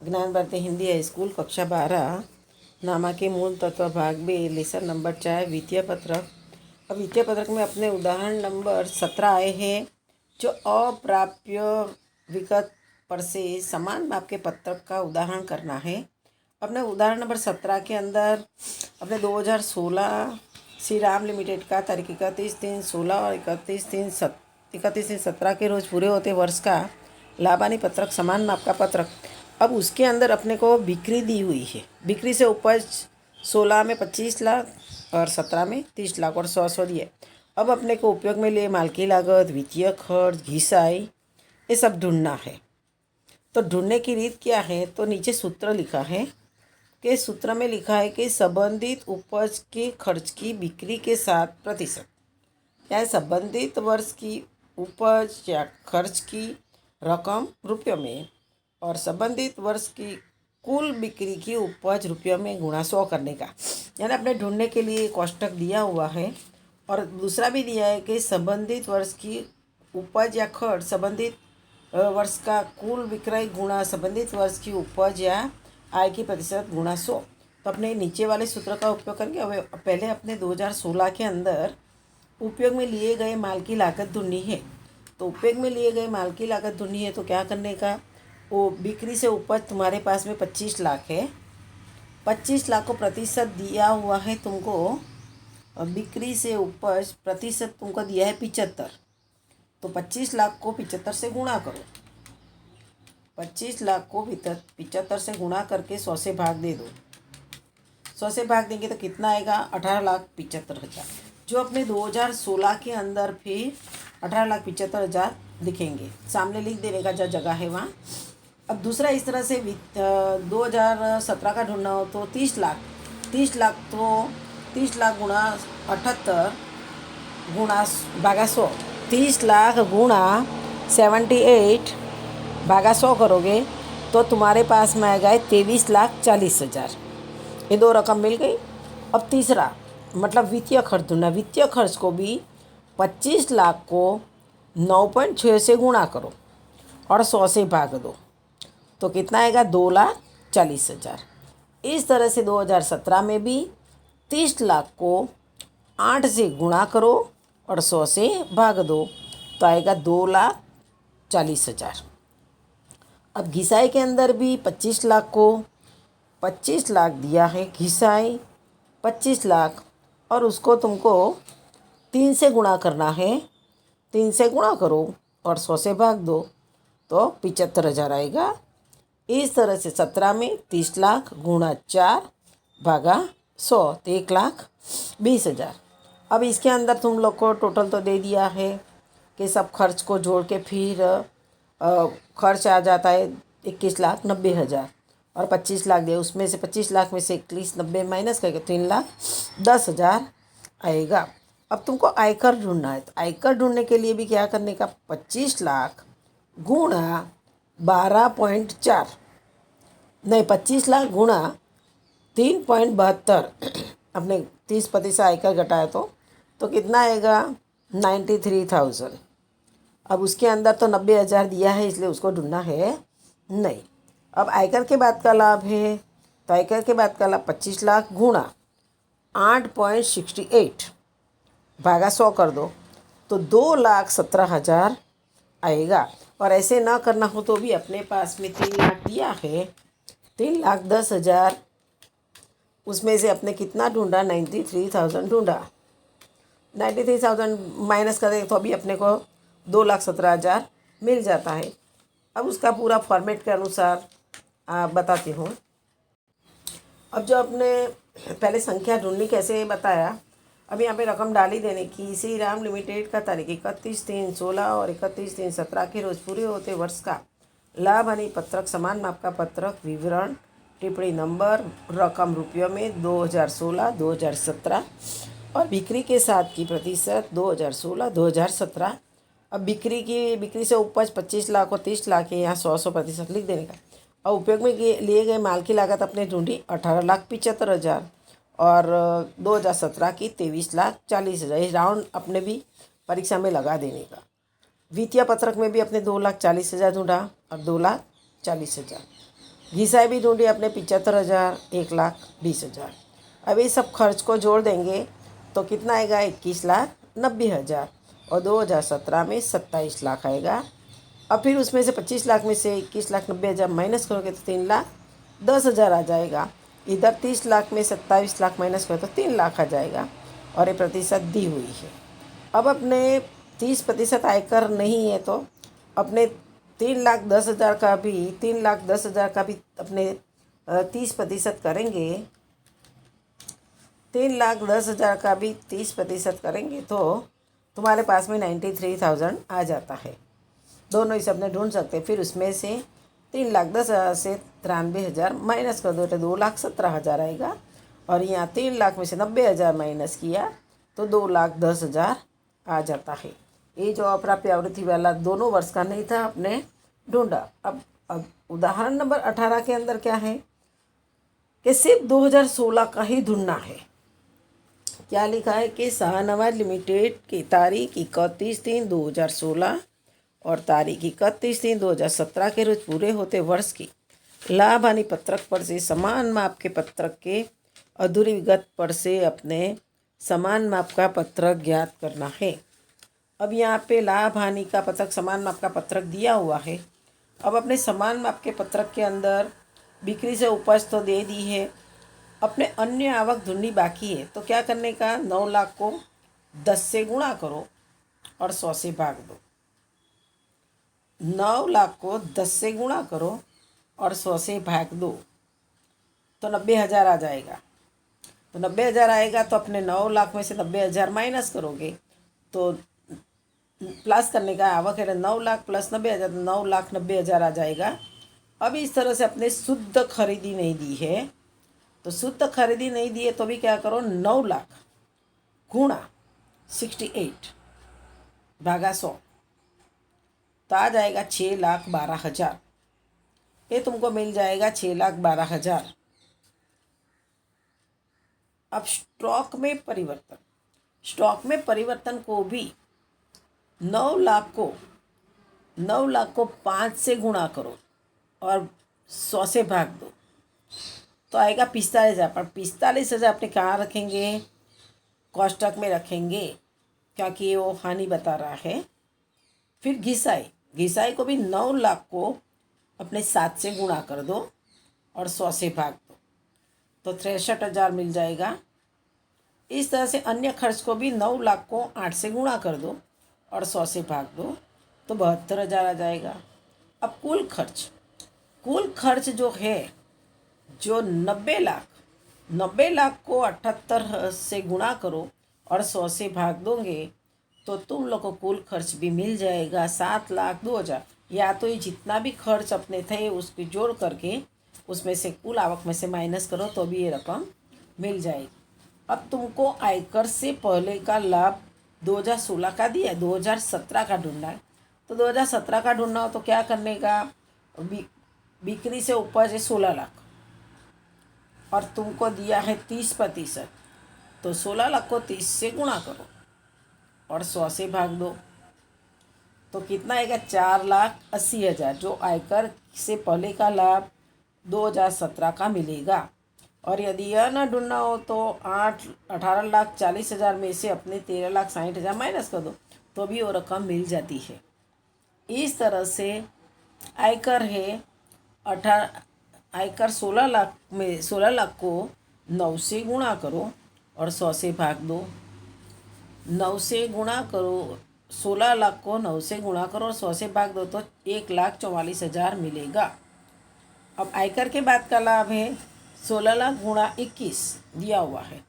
ज्ञान Bharti Hindi high school कक्षा 12 नामा के मूल तत्व भाग बे लेसन नंबर 4 वित्तीय पत्रक। अब वित्तीय पत्रक में अपने उदाहरण नंबर 17 आए हैं जो अप्राप्य विगत पर से समान माप के पत्रक का उदाहरण करना है। अपने उदाहरण नंबर 17 के अंदर अपने 2016 श्री राम लिमिटेड का तारीख 31/3/16 और 31/3/17 के रोज पूरे होते वर्ष का लाभानी पत्रक समान माप का पत्रक। अब उसके अंदर अपने को बिक्री दी हुई है। बिक्री से उपज 16 में 25 लाख और 17 में 30 लाख और 100 दिए। अब अपने को उपयोग में लिए माल की लागत, वित्तीय खर्च, घिसाई, ये सब ढूंढना है। तो ढूंढने की रीत क्या है, तो नीचे सूत्र लिखा है कि सूत्र में लिखा है कि संबंधित उपज के खर्च की बिक्री के 7%, या संबंधित वर्ष की उपज या खर्च की रकम रुपयों में और संबंधित वर्ष की कुल बिक्री की उपज रुपयों में गुणा 100 करने का। यानी अपने ढूंढने के लिए कोष्टक दिया हुआ है और दूसरा भी दिया है कि संबंधित वर्ष की उपज या खर्च संबंधित वर्ष का कुल विक्रय गुणा संबंधित वर्ष की उपज या आय की प्रतिशत गुणा 100। तो अपने नीचे वाले सूत्र का उपयोग करके अब पहले अपने 2016 के अंदर उपयोग में लिए गए माल की लागत ढूंढनी है। तो उपयोग में लिए गए माल की लागत ढूंढनी है तो क्या करने का, वो बिक्री से उपज तुम्हारे पास में 25 लाख है। 25 लाख को प्रतिशत दिया हुआ है तुमको, बिक्री से उपज प्रतिशत तुमको दिया है 75। तो 25 लाख को 75 से गुणा करो। 25 लाख को 75 से गुणा करके 100 से भाग दे दो। 100 से भाग देंगे तो कितना आएगा, 18,75,000। जो अपने 2016 के अंदर फिर 18,75,000 लिखेंगे, सामने लिख देने का जो जगह है वहाँ। अब दूसरा इस तरह से 2017 का ढूंढना हो तो 30 लाख। 30 लाख तो 30 लाख गुणा 78 गुणा भागा 100। 30 लाख गुणा 78 भागा 100 करोगे तो तुम्हारे पास में आएगा 23,40,000। ये दो रकम मिल गई। अब तीसरा मतलब वित्तीय खर्च ढूंढना। वित्तीय खर्च को भी 25 लाख को 9.6 से गुणा करो और 100 से भाग दो तो कितना आएगा, 2,40,000। इस तरह से 2017 में भी 30 लाख को 8 से गुणा करो और 100 से भाग दो तो आएगा 2,40,000। अब घिसाई के अंदर भी 25 लाख को 25 लाख दिया है, घिसाई 25 लाख, और उसको तुमको 3 से गुणा करना है। 3 से गुणा करो और 100 से भाग दो तो 75,000 आएगा। इस तरह से 17 में 30 लाख गुणा 4 भागा 100 तो 1,20,000। अब इसके अंदर तुम लोग को टोटल तो दे दिया है कि सब खर्च को जोड़ के फिर खर्च आ जाता है 21,90,000 और 25 लाख दे, उसमें से 25 लाख में से 21,90 माइनस करके 3,10,000 आएगा। अब तुमको आयकर ढूंढना है तो आयकर ढूंढने के लिए भी क्या करने का, 25 लाख गुणा 12.4 नहीं 25 लाख गुणा 3.72 अपने 30% आयकर घटाया तो कितना आएगा, 93,000। अब उसके अंदर तो 90,000 दिया है इसलिए उसको ढूंढना है नहीं। अब आयकर के बाद का लाभ है तो आयकर के बाद का लाभ 25 लाख गुणा 8.68 भागा 100 कर दो तो 2,17,000 आएगा। और ऐसे ना करना हो तो भी अपने पास में 3 लाख दिया है, 3,10,000 उसमें से अपने कितना ढूंढा, 93,000 ढूंढा। 93,000 माइनस करें तो अभी अपने को 2,17,000 मिल जाता है। अब उसका पूरा फॉर्मेट के अनुसार बताती हूँ। अब जो अपने पहले संख्या ढूंढनी कैसे बताया, अब यहाँ पे रकम डाली देने की। श्री राम लिमिटेड का तारीख 31/3/16 और 31/3/17 के रोज पूरे होते वर्ष का लाभ हानि पत्रक समान माप का पत्रक, विवरण, टिप्पणी नंबर, रकम रुपयों में 2016 2017 और बिक्री के साथ की प्रतिशत 2016 2017। अब बिक्री से उपज 25 लाख और 30 लाख है, यहाँ 100% लिख देने का। और उपयोग में लिए गए माल की लागत अपने ढूंढी 18,75,000 और 2017 की 23,40,000। राउंड अपने भी परीक्षा में लगा देने का। वित्तीय पत्रक में भी अपने 2,40,000 ढूंढा और 2,40,000। घिसाई भी ढूंढी अपने 75,000, 1,20,000। अब ये सब खर्च को जोड़ देंगे तो कितना आएगा? 21,90,000। और 2017 में 27 लाख आएगा। अब फिर उसमें से 25 लाख में से 21,90,000 माइनस करोगे तो 3,10,000 आ जाएगा। इधर 30 लाख में 27 लाख माइनस करो तो 3 लाख आ जाएगा। और ये प्रतिशत दी हुई है। अब अपने 30% आयकर नहीं है तो अपने 3,10,000 का भी 3,10,000 का भी अपने 30% करेंगे। 3,10,000 का भी 30% करेंगे तो तुम्हारे पास में 93,000 आ जाता है। दोनों ही सबने ढूंढ सकते हैं। फिर उसमें से 3,10,000 से 93,000 माइनस कर दो तो 2,17,000 आएगा। और यहाँ 3 लाख में से 90,000 माइनस किया तो 2,10,000 आ जाता है। ये जो अप्राप्य आवृत्ति वाला दोनों वर्ष का नहीं था, आपने ढूंढा। अब उदाहरण नंबर 18 के अंदर क्या है कि सिर्फ 2016 का ही ढूंढना है। क्या लिखा है कि शाहनवाज लिमिटेड की तारीख 31/3/2016 और तारीख 31/3/2017 के रोज पूरे होते वर्ष की लाभ हानि पत्रक पर से समान माप के पत्रक के अधूरी विगत पर से अपने समान माप का पत्रक ज्ञात करना है। अब यहाँ पे लाभ हानि का पत्रक, समान माप का पत्रक दिया हुआ है। अब अपने समान माप के पत्रक के अंदर बिक्री से उपज तो दे दी है, अपने अन्य आवक ढूंढनी बाकी है। तो क्या करने का? 9 लाख को 10 से गुणा करो और 100 से भाग दो। 9 लाख को 10 से गुणा करो और 100 से भाग दो तो 90,000 आ जाएगा। तो 90,000 आएगा तो अपने 9 लाख में से 90,000 माइनस करोगे तो प्लस करने का आवक है 9 लाख प्लस 90,000 तो 9,90,000 आ जाएगा। अब इस तरह से अपने शुद्ध खरीदी नहीं दी है तो शुद्ध खरीदी नहीं दी है तो भी क्या करो? 9 लाख गुणा 68 भागा 100 तो आ जाएगा 6,12,000। ये तुमको मिल जाएगा 6,12,000। अब स्टॉक में परिवर्तन को भी 9 लाख को 5 से गुणा करो और 100 से भाग दो तो आएगा 45,000। पर 45,000 अपने कहाँ रखेंगे? कोष्टक में रखेंगे क्योंकि ये वो हानि बता रहा है। फिर घिसाई को भी 9 लाख को अपने 7 से गुणा कर दो और 100 से भाग दो तो 63,000 मिल जाएगा। इस तरह से अन्य खर्च को भी 9 लाख को 8 से गुणा कर दो और 100 से भाग दो तो 72,000 आ जाएगा। अब कुल खर्च जो है, जो 90 लाख को 78 से गुणा करो और 100 से भाग दोगे तो तुम लोग को कुल खर्च भी मिल जाएगा 7,02,000। या तो ये जितना भी खर्च अपने थे उसकी जोड़ करके उसमें से कुल आवक में से माइनस करो तो भी ये रकम मिल जाएगी। अब तुमको आयकर से पहले का लाभ 2016 का दिया है, 2017 का ढूंढना है। तो 2017 का ढूंढना हो तो क्या करने का? बिक्री से उपज है 16 लाख और तुमको दिया है 30%। तो 16 लाख को 30 से गुणा करो और 100 से भाग दो तो कितना आएगा? 4,80,000 जो आयकर से पहले का लाभ 2017 का मिलेगा। और यदि यह न ढूंढना हो तो 18,40,000 में से अपने 13,60,000 माइनस कर दो तो भी वो रकम मिल जाती है। इस तरह से आयकर है 16 लाख को 9 से गुणा करो और 100 से भाग दो। 9 से गुणा करो, 16 लाख को 9 से गुणा करो और 100 से भाग दो तो 1,44,000 मिलेगा। अब आयकर के बाद का लाभ है 16 लाख गुणा 21 दिया हुआ है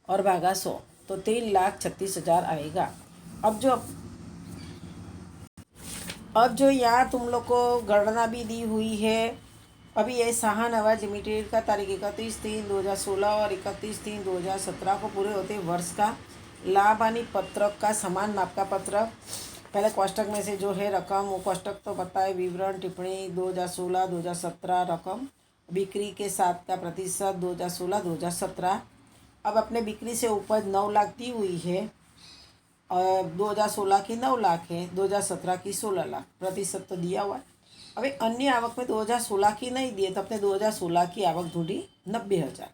और भागा 100 तो 3,36,000 आएगा। अब जो यहाँ तुम लोग को गणना भी दी हुई है। अभी ये शाहनवाज लिमिटेड का तारीख 31/3/2016 और 31/3/2017 को पूरे होते वर्ष का लाभ हानि पत्रक का समान माप का पत्रक। पहले कोष्टक में से जो है रकम, वो कोष्टक तो बताए, विवरण टिप्पणी 2016 2017 रकम, बिक्री के साथ का प्रतिशत 2016 2017। अब अपने बिक्री से उपज 9 लाख दी हुई है और 2016 की 9 लाख है, 2017 की 16 लाख, प्रतिशत तो दिया हुआ है। હવે अन्य आवक में 2016 की नहीं दिए तो अपने 2016 की आवक ढूंढी 90,000।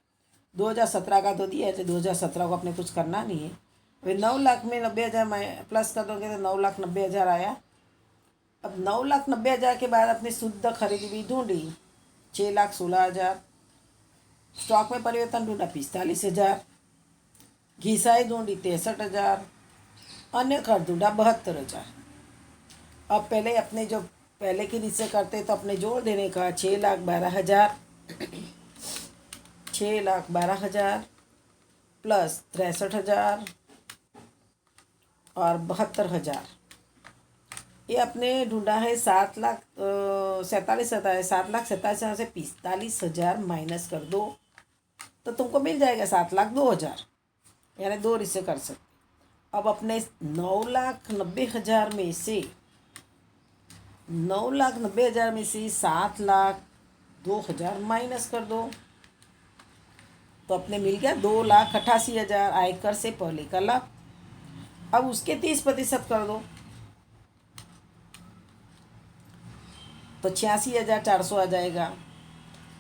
2017 का तो दिया है, 2017 को अपने कुछ करना नहीं है। अभी 9 लाख में 90,000 प्लस कर दोगे तो 9,90,000 आया। अब 9,90,000 के बाद अपने शुद्ध खरीदी भी ढूंढी 6,16,000। स्टॉक में परिवर्तन ढूंढा 45,000। घिसाई ढूंढी 63,000। अन्य खर्च ढूंढा 72,000। अब पहले अपने जो पहले की रीत से करते तो अपने जोड़ देने का 6,12,000। 6,12,000 प्लस 63,000 और 72,000। ये अपने ढूंढा है 7,47,000 है। 7,47,000 से 45,000 माइनस कर दो तो तुमको मिल जाएगा 7,02,000, यानी दो रिश्ते कर सकते। अब अपने 9,90,000 में से 9,90,000 में से 7,02,000 माइनस कर दो तो अपने मिल गया 2,88,000 आयकर से पहले का लाभ। अब उसके 30% कर दो तो 86,400 आ जाएगा।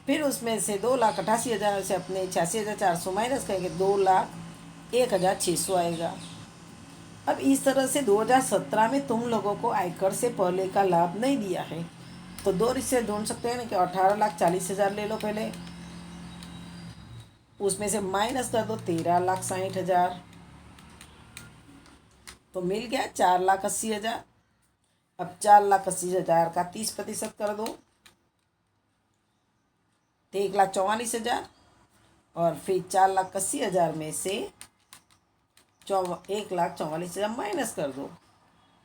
फिर उसमें से 2,88,000 से अपने 86,400 माइनस करेंगे 2,01,600 आएगा। अब इस तरह से 2017 में तुम लोगों को आयकर से पहले का लाभ नहीं दिया है तो दो रिश्ते ढूंढ सकते हैं ना कि 18,40,000 ले लो पहले, उसमें से माइनस कर दो 13,60,000 तो मिल गया 4,80,000। अब 4,80,000 का 30% कर दो तो 1,44,000 और फिर 4,80,000 में से 1,44,000 माइनस कर दो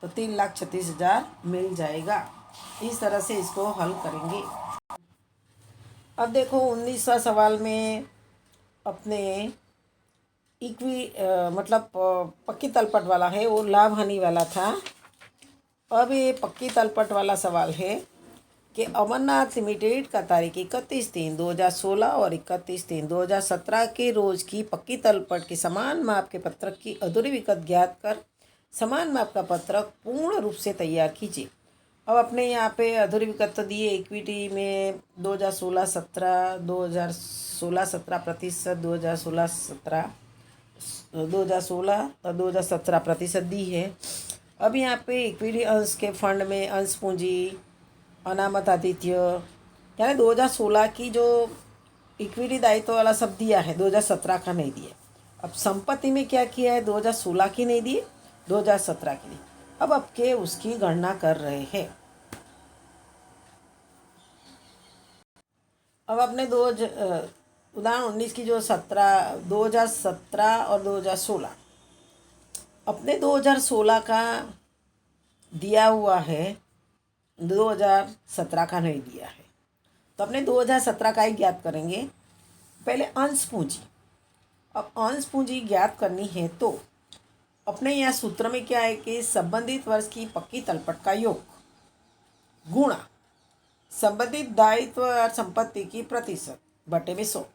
तो 3,36,000 मिल जाएगा। इस तरह से इसको हल करेंगे। अब देखो 19वां सवाल में अपने मतलब पक्की तलपट वाला है, वो लाभ हानि वाला था। अब ये पक्की तलपट वाला सवाल है कि अमरनाथ लिमिटेड का तारीख 31/3/2016 और 31/3/2017 के रोज की पक्की तलपट के समान माप के पत्रक की अधूरी विगत ज्ञात कर समान माप का पत्रक पूर्ण रूप से तैयार कीजिए। अब अपने यहाँ पे अधूरी विगत तो दिए इक्विटी में 2016-17, 2016-17 प्रतिशत, 2016-17, 2016 और 2017 प्रतिशत दी है। अब यहाँ पे इक्विटी अंश के फंड में अंश पूंजी अनामत आतिथ्य यानी 2016 की जो इक्विटी दायित्व वाला सब दिया है, 2017 का नहीं दिया। अब संपत्ति में क्या किया है, 2016 की नहीं दी, 2017 की दी। अब के उसकी गणना कर रहे हैं। अब अपने उदाहरण 19 की जो 2017 और 2016, अपने 2016 का दिया हुआ है, 2017 का नहीं दिया है तो अपने 2017 का ही ज्ञात करेंगे। पहले अंश पूंजी। अब अंश पूंजी ज्ञात करनी है तो अपने यहाँ सूत्र में क्या है कि संबंधित वर्ष की पक्की तलपट का योग गुणा संबंधित दायित्व और संपत्ति की प्रतिशत बटे में 100।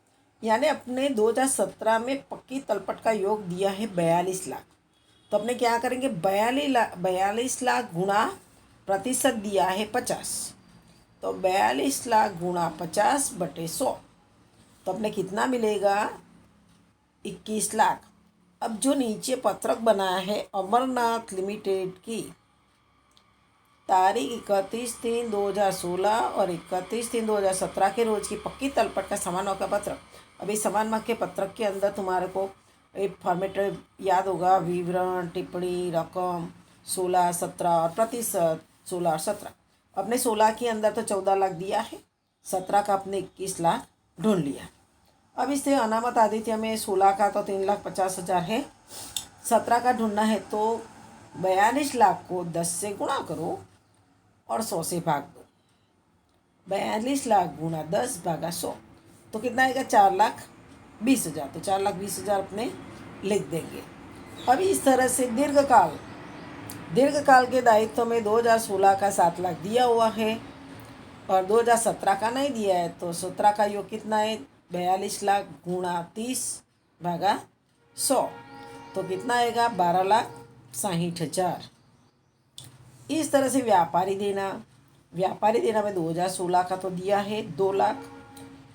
यानी अपने 2017 में पक्की तलपट का योग दिया है 42 लाख तो अपने क्या करेंगे 42 लाख गुणा प्रतिशत दिया है 50 तो 42 लाख गुणा 50 बटे 100 तो अपने कितना मिलेगा 21 लाख। अब जो नीचे पत्रक बनाया है अमरनाथ लिमिटेड की तारीख 31/3/2016 और 31/3/2017 के रोज की पक्की तलपट का समान माप का पत्रक। अभी समान माप के पत्रक के अंदर तुम्हारे को एक फॉर्मेट याद होगा, विवरण, टिप्पणी, रकम, 16, 17 और प्रतिशत 16 और 17। अपने 16 के अंदर तो 14 लाख दिया है, 17 का अपने 21 लाख ढूंढ लिया। अब इससे अनामत आदित्य में 16 का तो 3,50,000 है, 17 का ढूंढना है तो 42 लाख को 10 से गुणा करो और 100 से भाग दो। 42 लाख गुणा 10 भागा 100 तो कितना आएगा 4,20,000। तो 4,20,000 अपने लिख देंगे। अब इस तरह से दीर्घकाल के दायित्व में 2016 का 7 लाख दिया हुआ है और 2017 का नहीं दिया है तो 17 का योग कितना है 42 लाख गुणा 30 भागा 100 तो कितना आएगा 12,60,000। इस तरह से व्यापारी देना, व्यापारी देना में 2016 का तो दिया है 2 लाख,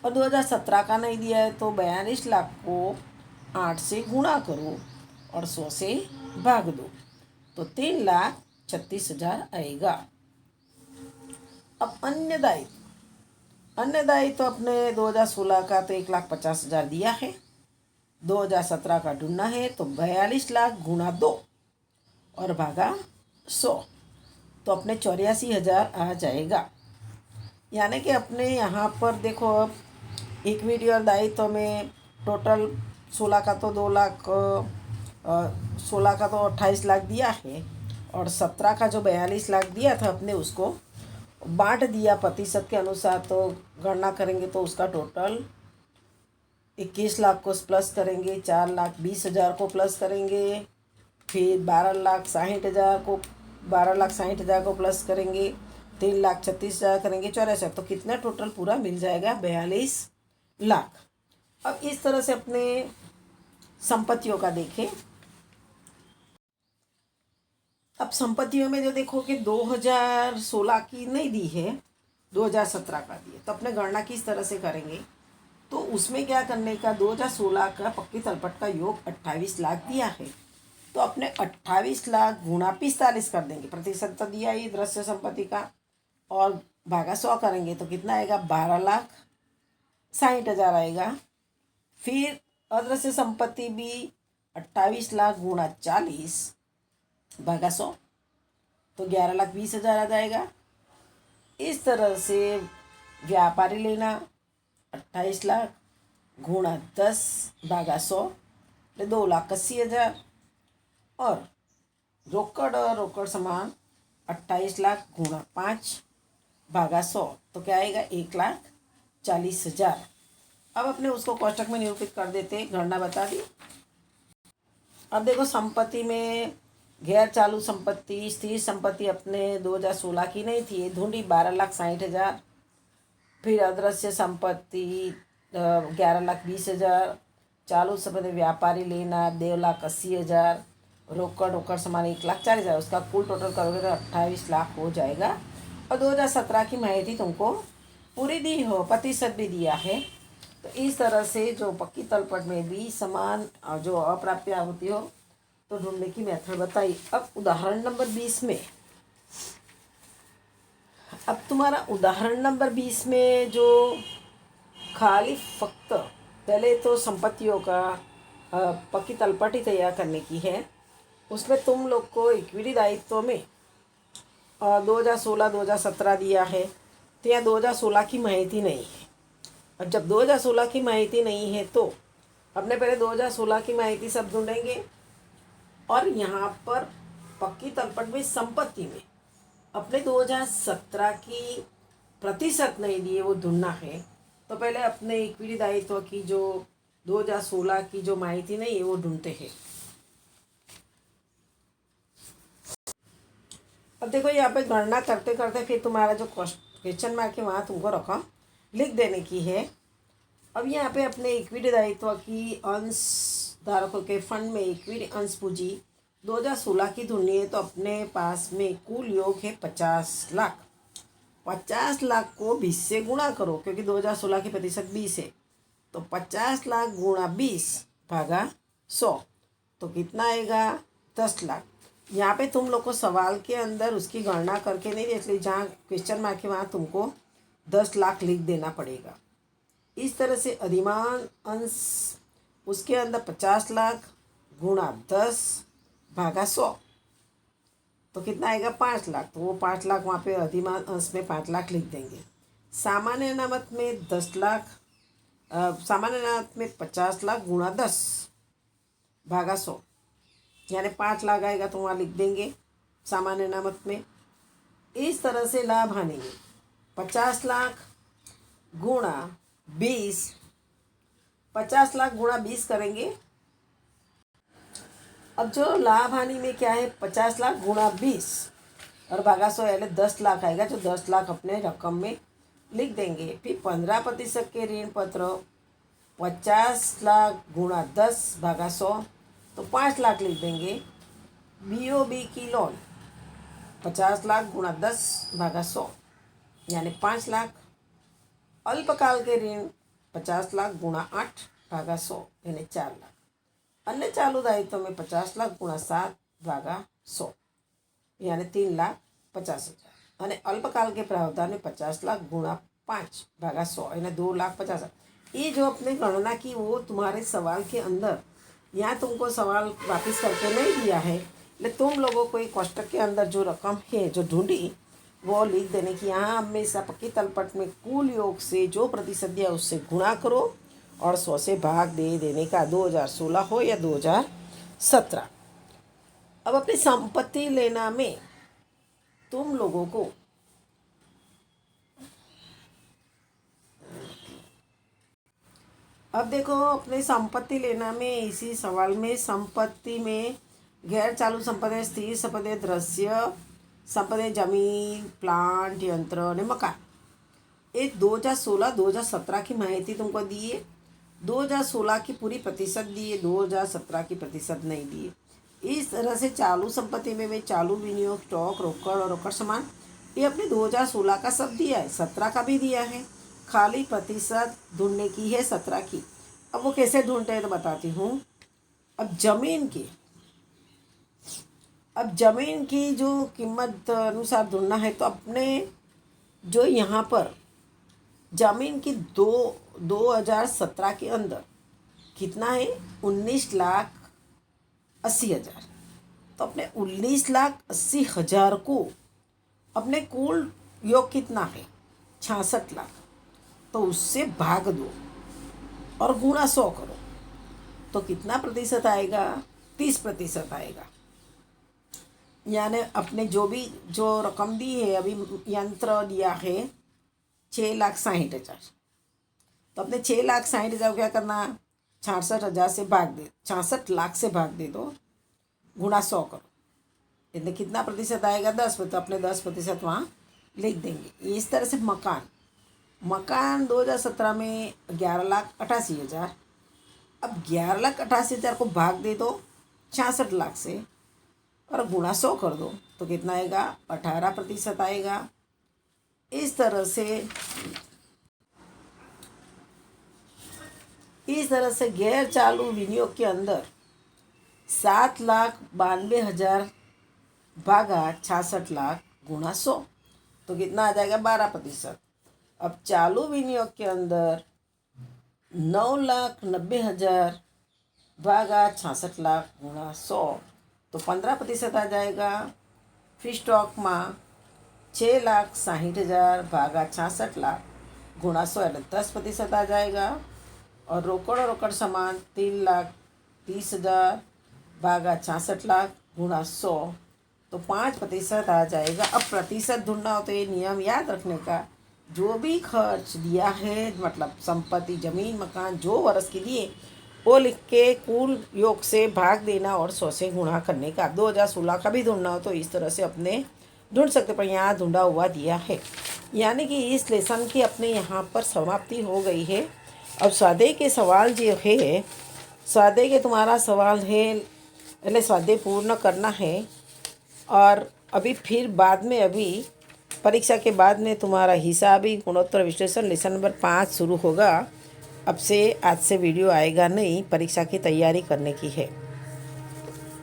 और 2017 का नहीं दिया है, तो 42 लाख को 8 से गुणा करो और 100 से भाग दो, तो 3,36,000 आएगा। अब अन्य दायित्व तो अपने 2016 का तो 1,50,000 दिया है, 2017 का ढूंढना है, तो 42 लाख गुणा 2 और भागा 100, तो अपने 84,000 आ जाएगा। यानी कि अपने यहाँ पर देखो, अब इक्विटी और दायित्व में टोटल 16 का तो 2 लाख, 16 का तो 28 लाख दिया है, और 17 का जो 42 लाख दिया था अपने उसको बांट दिया प्रतिशत के अनुसार, तो गणना करेंगे तो उसका टोटल 21 लाख को प्लस करेंगे, 4,20,000 को प्लस करेंगे, फिर 12,60,000 को प्लस करेंगे, 3,36,000 करेंगे, 84, तो कितना टोटल पूरा मिल जाएगा 42 लाख। अब इस तरह से अपने संपत्तियों का देखें। अब संपत्तियों में जो देखो कि 2016 की नहीं दी है, 2017 का दी है, तो अपने गणना किस तरह से करेंगे, तो उसमें क्या करने का, 2016 का पक्की तलपट का योग 28 लाख दिया है, तो अपने 28 लाख गुणा 45 कर देंगे, प्रतिशत तो दिया ही दृश्य संपत्ति का, और भागा 100 करेंगे तो कितना आएगा, 12,60,000 आएगा। फिर अदृश्य संपत्ति भी 28 लाख गुणा 40 भागा 100, तो 11,20,000 आ जाएगा। इस तरह से व्यापारी लेना 28 लाख गुणा 10 भागा 100, 2,80,000, और रोकड़ समान 28 लाख गुणा 5 भागा 100, तो क्या आएगा, 1,40,000। अब अपने उसको कोष्टक में निरूपित कर देते, गणना बता दी। अब देखो संपत्ति में गैर चालू संपत्ति, स्थिर संपत्ति अपने 2016 की नहीं थी, ढूंढी 12,60,000, फिर अदृश्य संपत्ति 11,20,000, चालू संपत्ति व्यापारी लेना 2,80,000, रोकड़ समान 1,40,000, उसका कुल टोटल करोगे तो 28 लाख हो जाएगा। और 2017 की माहिती तुमको पूरी दी हो, प्रतिशत भी दिया है, तो इस तरह से जो पक्की तलपट में भी समान जो अप्राप्य होती हो तो ढूंढने की मेथड बताई। अब उदाहरण नंबर 20 में, अब तुम्हारा उदाहरण नंबर 20 में जो खाली फक्त पहले तो संपत्तियों का पक्की तलपट ही तैयार करने की है, उसमें तुम लोग को इक्विटी दायित्व में 2016 2017 दिया है, तो यहाँ 2016 की माहिती नहीं है। अब जब 2016 की माहिती नहीं है तो अपने पहले 2016 की माहिती सब ढूंढेंगे, और यहाँ पर पक्की तलपट में संपत्ति में अपने 2017 की प्रतिशत नहीं दिए वो ढूंढना है, तो पहले अपने इक्विटी दायित्व की जो 2016 की जो माहिती नहीं है वो ढूंढते हैं। अब देखो यहाँ पे गणना करते करते फिर तुम्हारा जो क्वेश्चन मार्क है वहाँ तुमको रकम लिख देने की है। अब यहाँ पे अपने इक्विटी दायित्व की अंश धारकों के फंड में इक्विटी अंश पूंजी 2016 की ढूंढनी है, तो अपने पास में कुल योग है 50 लाख। 50 लाख को 20 से गुणा करो, क्योंकि 2016 की प्रतिशत 20 है, तो 50 लाख गुणा 20 भागा 100, तो कितना आएगा, 10 लाख। यहाँ पे तुम लोग को सवाल के अंदर उसकी गणना करके नहीं देख ली, जहाँ क्वेश्चन मार्क है वहाँ तुमको 10 लाख लिख देना पड़ेगा। इस तरह से अधिमान अंश उसके अंदर 50 लाख गुणा 10 भागा 100, तो कितना आएगा, 5 लाख। तो वो 5 लाख वहाँ पे अधिमान अंश में 5 लाख लिख देंगे। सामान्य अनामत में 10 लाख, सामान्य अनामत में 50 लाख गुणा 10 भागा 100, यानी 5 लाख आएगा, तो वहाँ लिख देंगे सामान्य अनामत में। इस तरह से लाभ हानि में 50 लाख गुणा 20, 50 लाख गुणा 20 करेंगे। अब जो लाभ हानि में क्या है, 50 लाख गुणा 20 और भागा 100, यानी 10 लाख आएगा, जो 10 लाख अपने रकम में लिख देंगे। फिर 15% के ऋण पत्र 50 लाख गुणा 10 भागा 100, तो 5 लाख लिख देंगे। BOB की लोन 50 लाख गुणा 10 भागा 100, यानी 5 लाख। अल्पकाल के ऋण 50 लाख गुणा 8 भागा 100 यानी 4 लाख। अन्य चालू दायित्व में 50 लाख गुणा 7 भागा 100 यानी 3,50,000। અને अल्पकाल के प्रावधान में 50 लाख गुणा 5 भागा 100 यानी 2,50,000। ये जो अपने गणना की वो तुम्हारे सवाल के अंदर, यहाँ तुमको सवाल वापस करके नहीं दिया है, लेकिन तुम लोगों को एक कोष्टक के अंदर जो रकम है जो ढूंढी वो लिख देने की। यहाँ हमेशा पक्की तलपट में कुल योग से जो प्रतिशत दिया उससे गुणा करो और 100 से भाग दे देने का। 2016 हो या 2017। अब अपनी संपत्ति लेना में तुम लोगों को अब देखो, अपने संपत्ति लेना में इसी सवाल में संपत्ति में गैर चालू संपत्ति, स्थिर संपत्ति, दृश्य संपत्ति, जमीन, प्लांट, यंत्र और मकान। एक 2016-2017 की माहिती तुमको दी है। 2016 की पूरी प्रतिशत दी है, 2017 की प्रतिशत नहीं दी है। इस तरह से चालू संपत्ति में वे चालू विनियोग, स्टॉक, रोकड़ और रोकड़ सामान, ये अपने 2016 का सब दिया है, 17 का भी दिया है। खाली प्रतिशत ढूंढने की है 17 की। अब वो कैसे ढूंढते हैं तो बताती हूँ। अब जमीन की जो कीमत अनुसार ढूंढना है तो अपने जो यहाँ पर जमीन की 2017 के अंदर कितना है, 19,80,000। तो अपने 19,80,000 को अपने कुल योग कितना है, 66 लाख, तो उससे भाग दो और गुणा 100 करो तो कितना प्रतिशत आएगा, 30% आएगा। यानी अपने जो रकम दी है, अभी यंत्र दिया है 6,60,000, तो अपने 6,60,000 क्या करना, 66,000 से भाग दे, 66 लाख से भाग दे दो, गुणा 100 करो, इतने कितना प्रतिशत आएगा, 10%। तो अपने 10% वहाँ लिख देंगे। इस तरह से मकान 2017 में 11,88,000। अब 11,88,000 को भाग दे दो 66 लाख से और गुणा 100 कर दो तो कितना आएगा, 18% आएगा। इस तरह से गैर चालू विनियोग के अंदर 7,92,000 भागा 66 लाख गुणा 100 तो कितना आ जाएगा, 12%। अब चालू विनियोग के अंदर 9,90,000 भागा 66 लाख गुणा 100 तो 15% आ जाएगा। फिर स्टॉक में 6,60,000 भागा 66 लाख गुणा 100 यानी 10% आ जाएगा। और रोकड़ सामान 3,30,000 भागा 66 लाख गुणा 100 तो 5% आ जाएगा। अब प्रतिशत ढूंढना हो तो ये नियम याद रखने का, जो भी खर्च दिया है, मतलब संपत्ति, जमीन, मकान जो वर्ष की दिए वो लिख के कुल योग से भाग देना और 100 से गुणा करने का। 2016 का भी ढूंढना हो तो इस तरह से अपने ढूंढ सकते, पर यहाँ ढूंढा हुआ दिया है। यानी कि इस लेसन की अपने यहाँ पर समाप्ति हो गई है। अब स्वाध्याय के सवाल जो है, स्वाध्याय के तुम्हारा सवाल है, पहले स्वाध्याय पूर्ण करना है और अभी फिर बाद में, अभी परीक्षा के बाद में तुम्हारा हिसाबी गुणोत्तर विश्लेषण लेसन नंबर 5 शुरू होगा। अब से आज से वीडियो आएगा नहीं, परीक्षा की तैयारी करने की है।